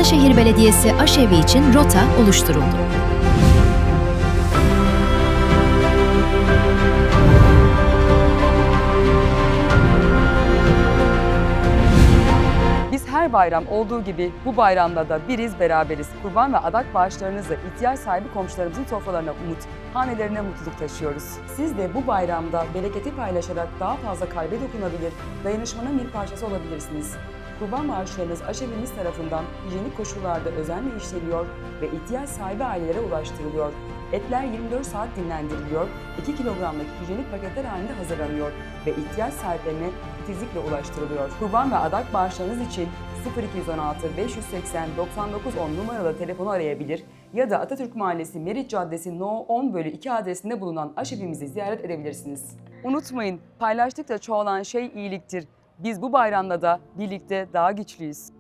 Ataşehir Belediyesi aşevi için rota oluşturuldu. Biz her bayram olduğu gibi bu bayramda da biriz, beraberiz. Kurban ve adak bağışlarınızla ihtiyaç sahibi komşularımızın sofralarına umut, hanelerine mutluluk taşıyoruz. Siz de bu bayramda bereketi paylaşarak daha fazla kalbe dokunabilir, dayanışmanın bir parçası olabilirsiniz. Kurban bağışlarınız aşevimiz tarafından hijyenik koşullarda özenle işleniyor ve ihtiyaç sahibi ailelere ulaştırılıyor. Etler 24 saat dinlendiriliyor, 2 kilogramlık hijyenik paketler halinde hazırlanıyor ve ihtiyaç sahiplerine titizlikle ulaştırılıyor. Kurban ve adak bağışlarınız için 0216 580 9910 numaralı telefonu arayabilir ya da Atatürk Mahallesi Meriç Caddesi No 10/2 adresinde bulunan aşevimizi ziyaret edebilirsiniz. Unutmayın, paylaştıkça çoğalan şey iyiliktir. Biz bu bayramda da birlikte daha güçlüyüz.